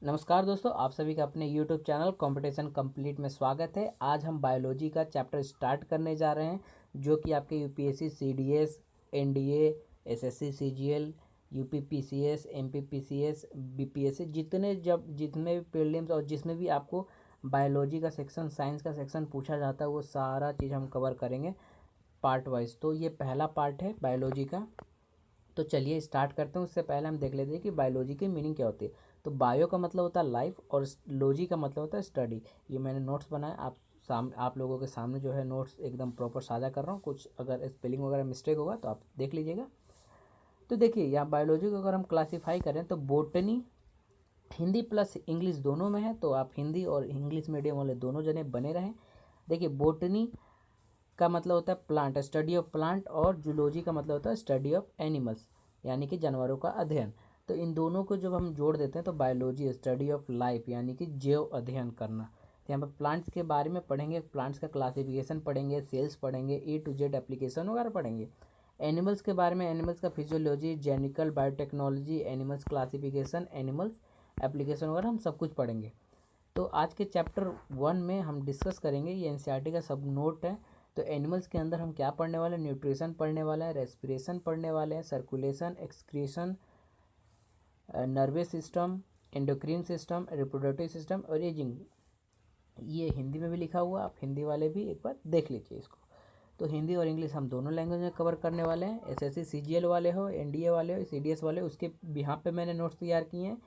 नमस्कार दोस्तों, आप सभी का अपने YouTube चैनल कंपटीशन कंप्लीट में स्वागत है। आज हम बायोलॉजी का चैप्टर स्टार्ट करने जा रहे हैं, जो कि आपके UPSC, CDS, NDA, SSC, CGL, UP PCS, MP PCS, BPSC, जितने भी प्रीलिम्स और जिसमें भी आपको बायोलॉजी का सेक्शन, साइंस का सेक्शन पूछा जाता है, वो सारा चीज़ हम कवर करेंगे पार्ट वाइज। तो ये पहला पार्ट है बायोलॉजी का। तो चलिए स्टार्ट करते हैं। उससे पहले हम देख लेते हैं कि बायोलॉजी की मीनिंग क्या होती है। तो बायो का मतलब होता है लाइफ और लॉजी का मतलब होता है स्टडी। ये मैंने नोट्स बनाए, आप लोगों के सामने जो है नोट्स एकदम प्रॉपर साझा कर रहा हूँ। कुछ अगर स्पेलिंग वगैरह मिस्टेक होगा तो आप देख लीजिएगा। तो देखिए, यहाँ बायोलॉजी को अगर हम क्लासीफाई करें तो बोटनी हिंदी प्लस इंग्लिश दोनों में है, तो आप हिंदी और इंग्लिश मीडियम वाले दोनों जने बने रहें। देखिए, बोटनी का मतलब होता है प्लांट, स्टडी ऑफ प्लांट, और जूलॉजी का मतलब होता है स्टडी ऑफ एनिमल्स, यानी कि जानवरों का अध्ययन। तो इन दोनों को जब हम जोड़ देते हैं तो बायोलॉजी, स्टडी ऑफ लाइफ, यानी कि जैव अध्ययन करना। तो यहाँ पर प्लांट्स के बारे में पढ़ेंगे, प्लांट्स का क्लासिफिकेशन पढ़ेंगे, सेल्स पढ़ेंगे, ए टू जेड एप्लीकेशन वगैरह पढ़ेंगे। एनिमल्स के बारे में एनिमल्स का physiology, genetical biotechnology, animals classification, animals application वगैरह हम सब कुछ पढ़ेंगे। तो आज के चैप्टर 1 में हम डिस्कस करेंगे, ये एनसीईआरटी का सब नोट है। तो एनिमल्स के अंदर हम क्या पढ़ने वाले हैं? न्यूट्रिशन पढ़ने वाले हैं, रेस्पिरेशन पढ़ने वाले हैं, circulation, excretion, nervous system, endocrine system, reproductive system और एजिंग। ये हिंदी में भी लिखा हुआ, आप हिंदी वाले भी एक बार देख लीजिए इसको। तो हिंदी और इंग्लिश हम दोनों लैंग्वेज में कवर करने वाले हैं। एसएससी सीजीएल वाले हो, एनडीए वाले हो, सीडीएस वाले हो, उसके यहाँ पे मैंने नोट्स तैयार किए हैं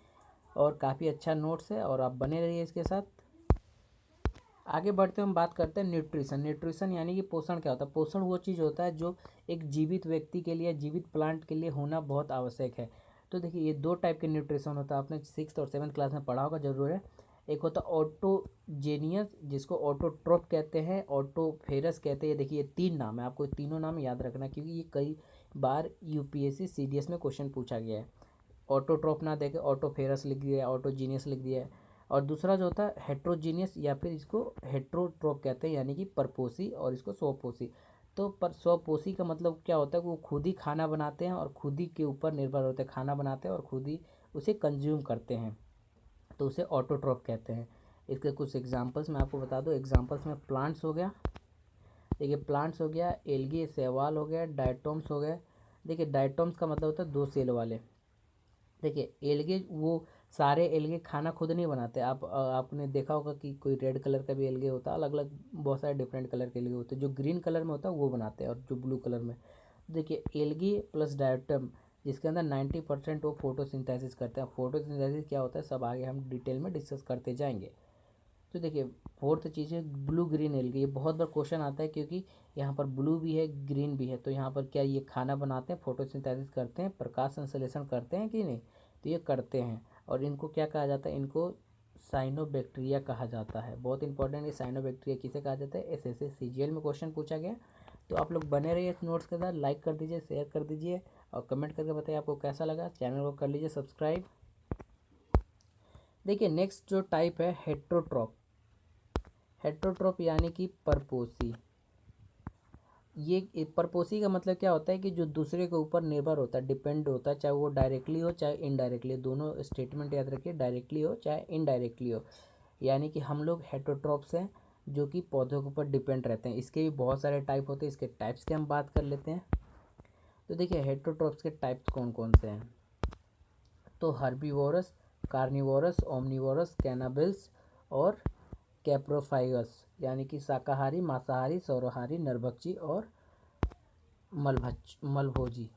और काफ़ी अच्छा नोट्स है, और आप बने रहिए इसके साथ। आगे बढ़ते हम बात करते हैं न्यूट्रिशन। न्यूट्रिशन यानी कि पोषण क्या होता है? पोषण वो चीज़ होता है जो एक जीवित व्यक्ति के लिए, जीवित प्लांट के लिए होना बहुत आवश्यक है। तो देखिए, ये दो टाइप के न्यूट्रिशन होता है, आपने 6th और 7th क्लास में पढ़ा होगा जरूर है। एक होता है ऑटोजेनियस, जिसको ऑटोट्रोप कहते हैं, ऑटोफेरस कहते हैं। देखिए, ये 3 नाम है, आपको तीनों नाम याद रखना, क्योंकि ये कई बार यूपीएससी सीडीएस में क्वेश्चन पूछा गया है। ऑटोट्रोप ना देके ऑटोफेरस लिख दिया है, ऑटोजीनियस लिख दिया है। और दूसरा जो होता है हेट्रोजीनियस, या फिर इसको हेट्रोट्रोप कहते हैं, यानी कि परपोषी, और इसको स्वपोषी। तो पर स्वपोषी का मतलब क्या होता है कि वो खुद ही खाना बनाते हैं और खुद ही के ऊपर निर्भर होते हैं, खाना बनाते हैं और खुद ही उसे कंज्यूम करते हैं, तो उसे ऑटोट्रोप कहते हैं। इसके कुछ एग्जांपल्स मैं आपको बता दूं। एग्जांपल्स में प्लांट्स हो गया, देखिए प्लांट्स हो गया, एल्गी शैवाल हो गया, डायटोम्स हो गए। देखिए, डायटोम्स का मतलब होता है 2 सेल वाले। देखिए, एल्गे वो सारे एल्गे खाना खुद नहीं बनाते। आपने देखा होगा कि कोई रेड कलर का भी एल्गे होता है, अलग अलग बहुत सारे डिफरेंट कलर के एल्गे होते हैं। जो ग्रीन कलर में होता है वो बनाते हैं, और जो ब्लू कलर में। देखिए, एल्गी प्लस डायटम, जिसके अंदर 90% वो फोटोसिंथेसिस करते हैं। फोटोसिंथेसिस क्या होता है, सब आगे हम डिटेल में डिस्कस करते जाएंगे। तो देखिए, फोर्थ चीज़ है ब्लू ग्रीन एल्गी। ये बहुत बार क्वेश्चन आता है, क्योंकि यहाँ पर ब्लू भी है, ग्रीन भी है। तो यहाँ पर क्या ये खाना बनाते हैं, फोटोसिंथेसिस करते हैं, प्रकाश संश्लेषण करते हैं कि नहीं? तो ये करते हैं। और इनको क्या कहा जाता है? इनको साइनोबैक्टीरिया कहा जाता है। बहुत इंपॉर्टेंट, ये साइनोबैक्टीरिया किसे कहा जाता है? एसएससी सीजीएल में क्वेश्चन पूछा गया। तो आप लोग बने रहिए इस नोट्स के साथ, लाइक कर दीजिए, शेयर कर दीजिए, और कमेंट करके बताइए आपको कैसा लगा। चैनल को कर लीजिए सब्सक्राइब। देखिए, नेक्स्ट जो टाइप है हेट्रोट्रॉप। हेट्रोट्रॉप यानी कि परपोषी। ये परपोषी का मतलब क्या होता है कि जो दूसरे के ऊपर निर्भर होता है, डिपेंड होता है, चाहे वो डायरेक्टली हो चाहे इनडायरेक्टली। दोनों स्टेटमेंट याद रखिए, डायरेक्टली हो चाहे इनडायरेक्टली हो। यानी कि हम लोग हेट्रोट्रॉप्स हैं, जो कि पौधों के ऊपर डिपेंड रहते हैं। इसके भी बहुत सारे टाइप होते हैं, इसके टाइप्स की हम बात कर लेते हैं। तो देखिए, हेट्रोट्रॉप्स के टाइप्स कौन कौन से हैं? तो हर्बीवोरस, कार्निवोरस, ओमनिवोरस, कैनाबिल्स और कैप्रोफाइगस, यानी कि शाकाहारी, मांसाहारी, सर्वहारी, नरभक्षी और मलभोजी।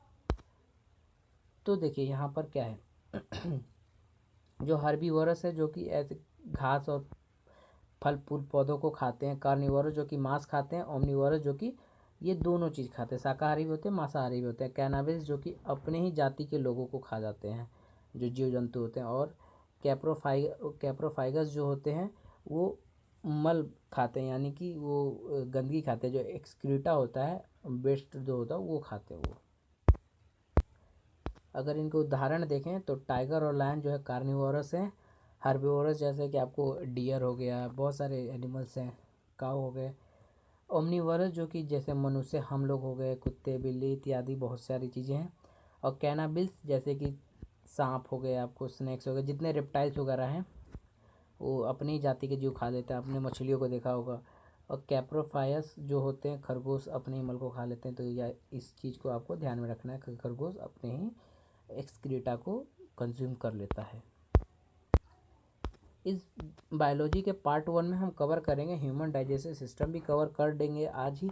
तो देखिए, यहाँ पर क्या है जो हर्बीवोरस है, जो कि ऐसे घास और फल फूल पौधों को खाते हैं। कार्निवोरस जो कि मांस खाते हैं। ओमनिवोरस जो कि ये दोनों चीज़ खाते हैं, शाकाहारी भी होते हैं, मांसाहारी भी होते हैं। कैनाबिस जो कि अपने ही जाति के लोगों को खा जाते हैं, जो जीव जंतु होते हैं। और कैप्रोफाइगस जो होते हैं वो मल खाते हैं, यानी कि वो गंदगी खाते हैं, जो एक्सक्रीटा होता है, वेस्ट जो होता है वो खाते हैं वो। अगर इनको उदाहरण देखें तो टाइगर और लायन जो है कार्निवोरस हैं। हर्बिवोरस जैसे कि आपको डियर हो गया, बहुत सारे एनिमल्स हैं, काऊ हो गए। ओमनिवोरस जो कि जैसे मनुष्य हम लोग हो गए, कुत्ते बिल्ली इत्यादि बहुत सारी चीज़ें हैं। और कैनाबिल्स जैसे कि सांप हो गए, आपको स्नेक्स हो गए, जितने रेप्टाइल्स वगैरह हैं वो अपनी ही जाति के जीव खा लेते हैं। आपने मछलियों को देखा होगा। और कैप्रोफायस जो होते हैं खरगोश अपने ही मल को खा लेते हैं। तो या इस चीज़ को आपको ध्यान में रखना है कि खरगोश अपने ही एक्सक्रीटा को कंज्यूम कर लेता है। इस बायोलॉजी के पार्ट 1 में हम कवर करेंगे, ह्यूमन डाइजेस्टिव सिस्टम भी कवर कर देंगे आज ही।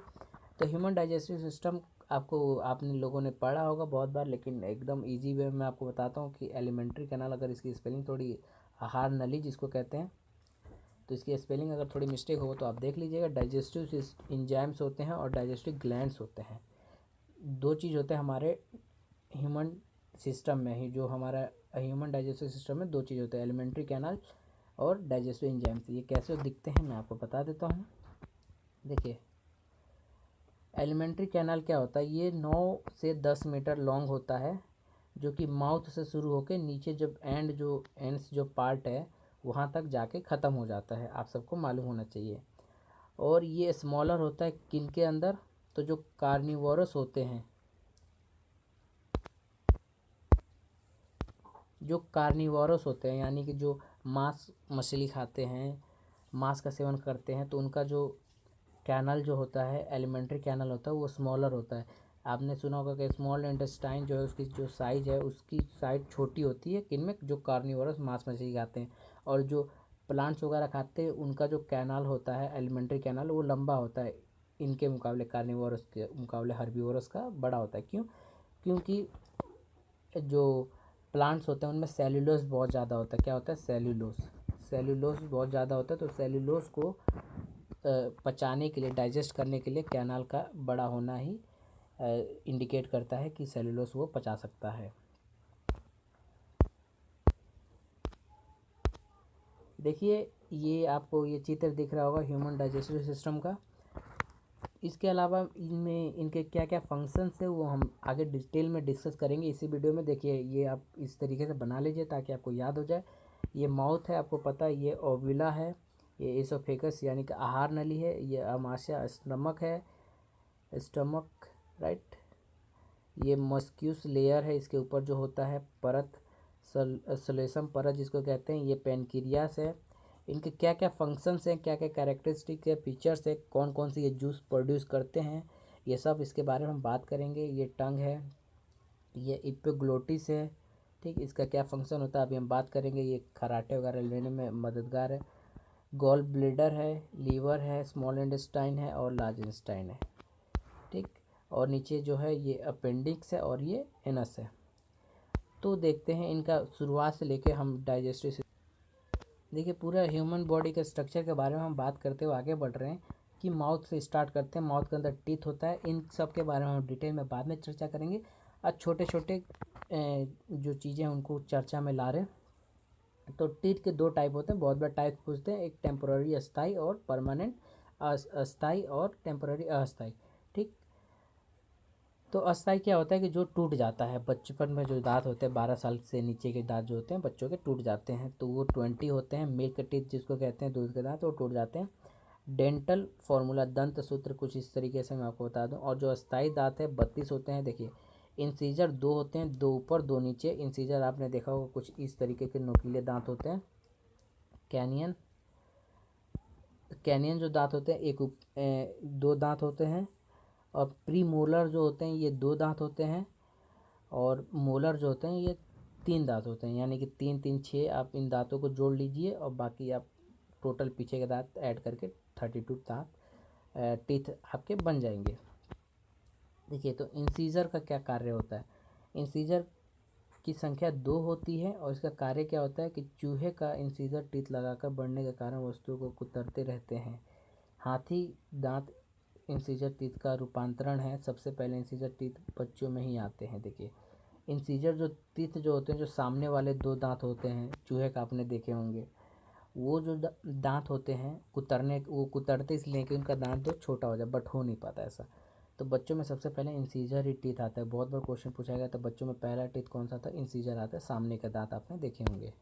तो ह्यूमन डाइजेस्टिव सिस्टम आपने लोगों ने पढ़ा होगा बहुत बार, लेकिन एकदम इजी वे में आपको बताता हूँ कि एलिमेंट्री कैनाल, अगर इसकी स्पेलिंग थोड़ी आहार नली जिसको कहते हैं, तो इसकी स्पेलिंग अगर थोड़ी मिस्टेक हो तो आप देख लीजिएगा। डाइजेस्टिव इंजाइम्स होते हैं और डाइजेस्टिव ग्लैंड्स होते हैं। दो चीज़ होते हैं हमारे ह्यूमन सिस्टम में ही, जो हमारा ह्यूमन डाइजेस्टिव सिस्टम में दो चीज़ होते हैं, एलिमेंट्री कैनाल और डाइजेस्टिव एंजाइम्स। ये कैसे दिखते हैं मैं आपको बता देता हूँ। देखिए, एलिमेंट्री कैनाल क्या होता है, ये 9 से 10 मीटर लॉन्ग होता है, जो कि माउथ से शुरू होकर नीचे जब एंड्स जो पार्ट है वहाँ तक जाके ख़त्म हो जाता है, आप सबको मालूम होना चाहिए। और ये स्मॉलर होता है किन के अंदर, तो जो कार्निवोरस होते हैं, यानी कि जो मांस मछली खाते हैं, मांस का सेवन करते हैं, तो उनका जो कैनल जो होता है, एलिमेंट्री कैनल होता है, वो स्मॉलर होता है। आपने सुना होगा कि स्मॉल इंटेस्टाइन जो है उसकी जो साइज है, उसकी साइज छोटी होती है किनमें, जो कार्निवोरस मांस मछली खाते हैं। और जो प्लांट्स वगैरह खाते हैं उनका जो कैनल होता है, एलिमेंट्री कैनल, वो लंबा होता है इनके मुकाबले, कार्निवोरस के मुकाबले हर्बीवोरस का बड़ा होता है। क्यों? क्योंकि जो प्लांट्स होते हैं उनमें सेल्यूलोज बहुत ज़्यादा होता है। क्या होता है? सेल्यूलोज बहुत ज़्यादा होता है। तो सेल्यूलोज को पचाने के लिए, डाइजेस्ट करने के लिए कैनाल का बड़ा होना ही इंडिकेट करता है कि सेल्यूलोज वो पचा सकता है। देखिए, ये आपको ये चित्र दिख रहा होगा ह्यूमन डाइजेस्टिव सिस्टम का। इसके अलावा इनमें इनके क्या क्या फंक्शंस है वो हम आगे डिटेल में डिस्कस करेंगे इसी वीडियो में। देखिए, ये आप इस तरीके से बना लीजिए ताकि आपको याद हो जाए। ये माउथ है, आपको पता है, ये ओव्यूला है, ये एसोफेगस यानी कि आहार नली है, ये अमाशय स्टमक है, स्टमक, राइट। ये मस्क्यूस लेयर है, इसके ऊपर जो होता है परत, सलेसम परत जिसको कहते हैं, ये पेनक्रियास है। इनके क्या क्या फंक्शंस हैं, क्या क्या कैरेक्टरिस्टिक है, फीचर्स है, कौन कौन सी ये जूस प्रोड्यूस करते हैं, ये सब इसके बारे में हम बात करेंगे। ये टंग है, ये इपिग्लोटिस है, ठीक, इसका क्या फंक्शन होता है अभी हम बात करेंगे। ये खराटे वगैरह लेने में मददगार है। गॉल ब्लेडर है, लीवर है, स्मॉल इंटेस्टाइन है और लार्ज इंटेस्टाइन है, ठीक। और नीचे जो है ये अपेंडिक्स है और ये एनस है। तो देखते हैं इनका शुरुआत से लेके हम डाइजेस्टिव। देखिए, पूरा ह्यूमन बॉडी के स्ट्रक्चर के बारे में हम बात करते हुए आगे बढ़ रहे हैं कि माउथ से स्टार्ट करते हैं। माउथ के अंदर टीथ होता है, इन सब के बारे में हम डिटेल में बाद में चर्चा करेंगे। आज छोटे छोटे जो चीज़ें हैं उनको चर्चा में ला रहे हैं। तो टीथ के दो टाइप होते हैं, बहुत बार टाइप पूछते हैं, एक टेम्पोररी अस्थाई और परमानेंट अस्थाई, और टेम्पोररी अस्थाई, ठीक। तो अस्थाई क्या होता है कि जो टूट जाता है, बचपन में जो दांत होते हैं 12 साल से नीचे के दांत जो होते हैं बच्चों के टूट जाते हैं, तो वो 20 होते हैं। मिल्क टीथ जिसको कहते हैं, दूध के दांत, वो टूट जाते हैं। डेंटल फॉर्मूला, दंत सूत्र कुछ इस तरीके से मैं आपको बता दूं। और जो अस्थाई दांत है 32 होते हैं। देखिए, इंसीजर दो होते हैं, दो ऊपर दो नीचे। इंसीजर आपने देखा होगा कुछ इस तरीके के नुकीले दांत होते हैं। कैनियन कैनियन जो दांत होते हैं, दो दांत होते हैं। और प्री मोलर जो होते हैं ये दो दांत होते हैं। और मोलर जो होते हैं ये 3 दांत होते हैं, यानी कि 3 3 6। आप इन दांतों को जोड़ लीजिए और बाकी आप टोटल पीछे के दांत ऐड करके 32 दांत टीथ आपके बन जाएंगे। देखिए, तो इंसीजर का क्या कार्य होता है। इंसीजर की संख्या 2 होती है और इसका कार्य क्या होता है कि चूहे का इंसीजर टीथ लगाकर बढ़ने के कारण वस्तुओं को कुतरते रहते हैं। हाथी दांत इंसीजर टीथ का रूपांतरण है। सबसे पहले इंसीजर टीथ बच्चों में ही आते हैं। देखिए, इंसीजर जो टीथ जो होते हैं, जो सामने वाले दो दांत होते हैं चूहे का, आपने देखे होंगे, वो जो दांत होते हैं वो कुतरते इसलिए कि उनका दांत जो छोटा हो जाए, बट हो नहीं पाता ऐसा। तो बच्चों में सबसे पहले इंसीजर ही टीथ आता है। बहुत बार क्वेश्चन पूछा गया तो बच्चों में पहला टीथ कौन सा था, इंसीजर आता है, सामने का दांत आपने देखे होंगे।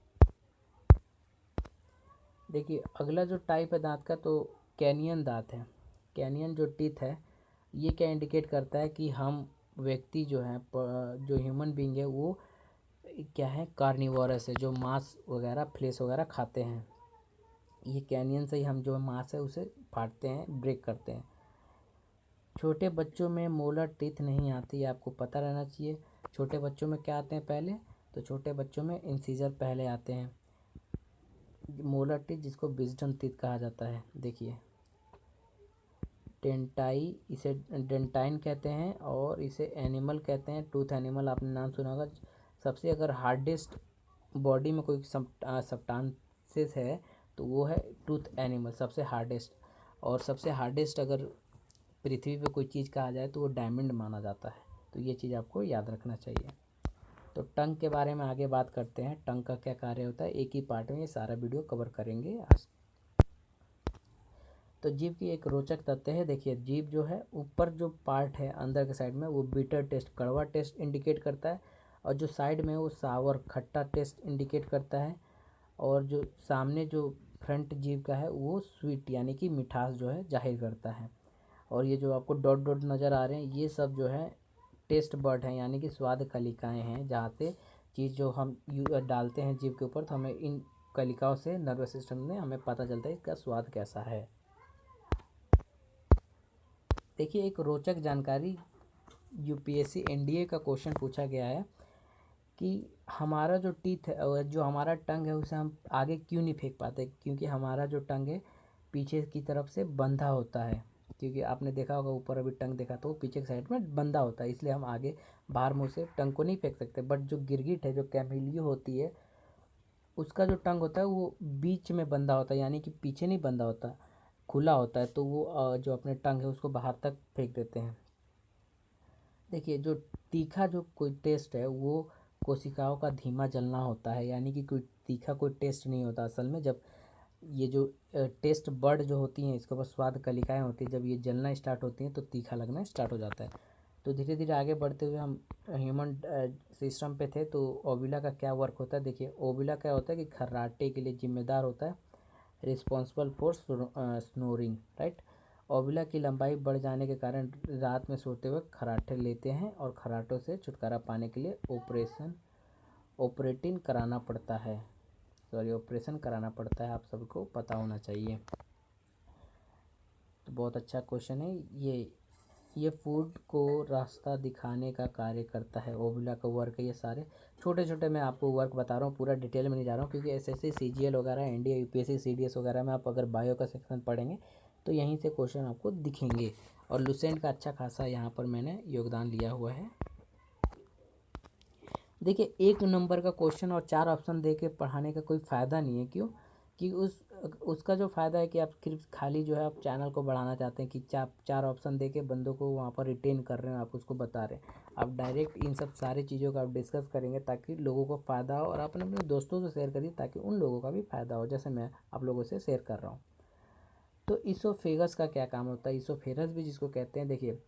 देखिए, अगला जो टाइप है दांत का, तो कैनियन दांत है। कैनियन जो टीथ है ये क्या इंडिकेट करता है कि हम व्यक्ति जो है, जो ह्यूमन बींग है, वो क्या है, कार्निवोरस है, जो मांस वगैरह फ्लेश वगैरह खाते हैं। ये कैनियन से ही हम जो मांस है उसे फाड़ते हैं, ब्रेक करते हैं। छोटे बच्चों में मोलर टीथ नहीं आती, आपको पता रहना चाहिए। छोटे बच्चों में क्या आते हैं पहले, तो छोटे बच्चों में इंसीजर पहले आते हैं। मोलर टीथ जिसको विजडम टीथ कहा जाता है, देखिए डेंटाई, इसे डेंटाइन कहते हैं और इसे एनिमल कहते हैं, टूथ एनिमल आपने नाम सुना होगा। सबसे अगर हार्डेस्ट बॉडी में कोई सब्सटेंसेस है तो वो है टूथ एनिमल, सबसे हार्डेस्ट। और सबसे हार्डेस्ट अगर पृथ्वी पे कोई चीज़ कहा जाए तो वो डायमंड माना जाता है। तो ये चीज़ आपको याद रखना चाहिए। तो टंग के बारे में आगे बात करते हैं, टंग का क्या कार्य होता है, एक ही पार्ट में ये सारा वीडियो कवर करेंगे आज। तो जीभ की एक रोचक तथ्य है, देखिए जीभ जो है ऊपर जो पार्ट है अंदर के साइड में वो बिटर टेस्ट, कड़वा टेस्ट इंडिकेट करता है, और जो साइड में वो सावर, खट्टा टेस्ट इंडिकेट करता है। और जो सामने जो फ्रंट जीभ का है वो स्वीट यानी कि मिठास जो है जाहिर करता है। और ये जो आपको डॉट डॉट नज़र आ रहे हैं ये सब जो है टेस्ट बर्ड हैं, यानी कि स्वाद कलिकाएँ हैं, जहाँ से चीज़ जो हम डालते हैं जीभ के ऊपर तो हमें इन कलिकाओं से नर्वस सिस्टम में हमें पता चलता है इसका स्वाद कैसा है। देखिए एक रोचक जानकारी, यूपीएससी एनडीए का क्वेश्चन पूछा गया है कि हमारा जो टीथ है और जो हमारा टंग है उसे हम आगे क्यों नहीं फेंक पाते, क्योंकि हमारा जो टंग है पीछे की तरफ से बंधा होता है। क्योंकि आपने देखा होगा ऊपर अभी टंग देखा तो वो पीछे की साइड में बंधा होता है, इसलिए हम आगे बाहर मुँह से टंग को नहीं फेंक सकते। बट जो गिरगिट है, जो कैमिलियो होती है, उसका जो टंग होता है वो बीच में बंधा होता है, यानी कि पीछे नहीं बंधा होता, खुला होता है। तो वो जो अपने टंग है उसको बाहर तक फेंक देते हैं। देखिए जो तीखा जो कोई टेस्ट है वो कोशिकाओं का धीमा जलना होता है, यानी कि कोई तीखा कोई टेस्ट नहीं होता असल में। जब ये जो टेस्ट बर्ड जो होती हैं इसके ऊपर स्वाद कलिकाएँ होती हैं, जब ये जलना स्टार्ट होती हैं तो तीखा लगना स्टार्ट हो जाता है। तो धीरे धीरे आगे बढ़ते हुए हम ह्यूमन सिस्टम पे थे। तो ओविला का क्या वर्क होता है, देखिए ओविला क्या होता है कि खर्राटे के लिए जिम्मेदार होता है, रिस्पॉन्सिबल फॉर स्नोरिंग, राइट। ओविला की लंबाई बढ़ जाने के कारण रात में सोते हुए खर्राटे लेते हैं और खर्राटों से छुटकारा पाने के लिए ऑपरेशन कराना पड़ता है, आप सबको पता होना चाहिए। तो बहुत अच्छा क्वेश्चन है ये फूड को रास्ता दिखाने का कार्य करता है, ओविला का वर्क है। ये सारे छोटे छोटे मैं आपको वर्क बता रहा हूँ, पूरा डिटेल में नहीं जा रहा हूँ, क्योंकि एसएससी सीजीएल वगैरह, एनडीए यूपीएससी सीडीएस वगैरह में आप अगर बायो का सेक्शन पढ़ेंगे तो यहीं से क्वेश्चन आपको दिखेंगे। और लुसेंट का अच्छा खासा यहाँ पर मैंने योगदान लिया हुआ है। देखिए एक नंबर का क्वेश्चन और 4 ऑप्शन दे के पढ़ाने का कोई फ़ायदा नहीं है। क्यों कि उसका जो फ़ायदा है कि आप सिर्फ खाली जो है आप चैनल को बढ़ाना चाहते हैं कि 4 ऑप्शन दे के बंदों को वहाँ पर रिटेन कर रहे हैं, आप उसको बता रहे हैं। आप डायरेक्ट इन सब सारी चीज़ों का आप डिस्कस करेंगे ताकि लोगों को फ़ायदा हो, और आप अपने दोस्तों से शेयर करिए ताकि उन लोगों का भी फ़ायदा हो, जैसे मैं आप लोगों से शेयर कर रहा हूँ। तो इसोफेगस का क्या काम होता है, इसोफेगस भी जिसको कहते हैं, देखिए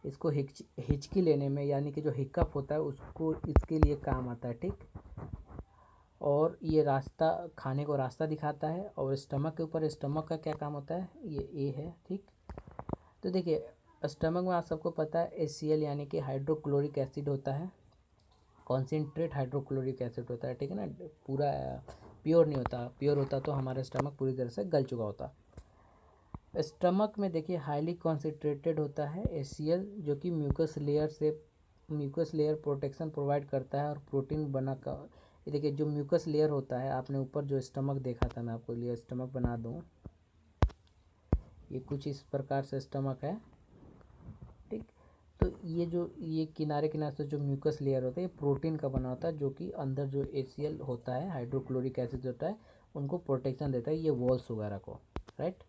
इसको हिचकी लेने में, यानी कि जो हिकअप होता है उसको, इसके लिए काम आता है, ठीक। और ये रास्ता, खाने को रास्ता दिखाता है। और स्टमक के ऊपर, स्टमक का क्या काम होता है, ये ए है, ठीक। तो देखिए स्टमक में आप सबको पता है HCl यानी कि हाइड्रोक्लोरिक एसिड होता है, कॉन्सेंट्रेट हाइड्रोक्लोरिक एसिड होता है, ठीक है ना। पूरा प्योर नहीं होता, प्योर होता तो हमारा स्टमक पूरी तरह से गल चुका होता। स्टमक में देखिए हाईली कॉन्सेंट्रेटेड होता है HCl, जो कि म्यूकस लेयर प्रोटेक्शन प्रोवाइड करता है और प्रोटीन बना कर। ये देखिए जो म्यूकस लेयर होता है, आपने ऊपर जो स्टमक देखा था, मैं आपको लिए स्टमक बना दूँ, ये कुछ इस प्रकार से स्टमक है, ठीक। तो ये किनारे किनारे से जो म्यूकस लेयर होता है ये प्रोटीन का बना होता है, जो कि अंदर जो HCl होता है, हाइड्रोक्लोरिक एसिड होता है, उनको प्रोटेक्शन देता है, ये वॉल्स वगैरह को, राइट।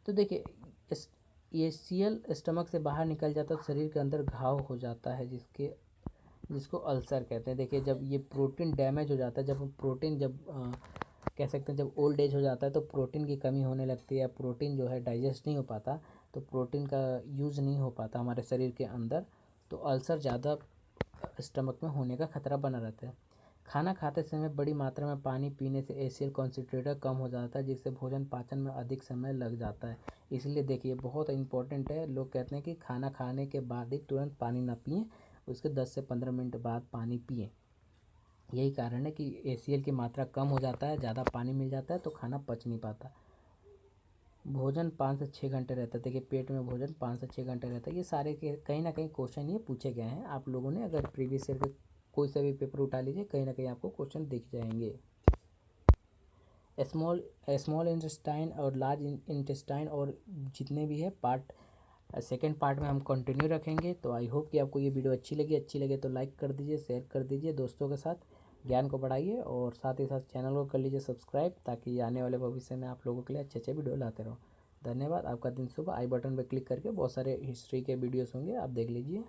तो देखिए ये सीएल स्टमक से बाहर निकल जाता है तो शरीर के अंदर घाव हो जाता है, जिसको अल्सर कहते हैं। देखिए जब ये प्रोटीन डैमेज हो जाता है, जब प्रोटीन कह सकते हैं जब ओल्ड एज हो जाता है तो प्रोटीन की कमी होने लगती है, प्रोटीन जो है डाइजेस्ट नहीं हो पाता, तो प्रोटीन का यूज़ नहीं हो पाता हमारे शरीर के अंदर, तो अल्सर ज़्यादा स्टमक में होने का खतरा बना रहता है। खाना खाते समय बड़ी मात्रा में पानी पीने से एसिड कॉन्सेंट्रेटर कम हो जाता है, जिससे भोजन पाचन में अधिक समय लग जाता है। इसलिए देखिए बहुत इंपॉर्टेंट है, लोग कहते हैं कि खाना खाने के बाद ही तुरंत पानी ना पिएं, उसके 10 से 15 मिनट बाद पानी पिएं। यही कारण है कि ACL की मात्रा कम हो जाता है, ज़्यादा पानी मिल जाता है तो खाना पच नहीं पाता। भोजन 5 से 6 घंटे रहता है। देखिए पेट में भोजन 5 से 6 घंटे रहता है। ये सारे के कहीं ना कहीं क्वेश्चन ये पूछे गए हैं। आप लोगों ने अगर प्रीवियस ईयर के कोई सा भी पेपर उठा लीजिए, कहीं ना कहीं आपको क्वेश्चन दिख जाएंगे। स्मॉल इंटेस्टाइन और लार्ज इंटेस्टाइन और जितने भी है पार्ट, सेकेंड पार्ट में हम कंटिन्यू रखेंगे। तो आई होप कि आपको ये वीडियो अच्छी लगे तो लाइक कर दीजिए, शेयर कर दीजिए दोस्तों के साथ, ज्ञान को बढ़ाइए और साथ ही साथ चैनल को कर लीजिए सब्सक्राइब, ताकि आने वाले भविष्य में आप लोगों के लिए अच्छे अच्छे वीडियो लाते रहो। धन्यवाद। आपका दिन शुभ। आई बटन पर क्लिक करके बहुत सारे हिस्ट्री के वीडियोस होंगे, आप देख लीजिए।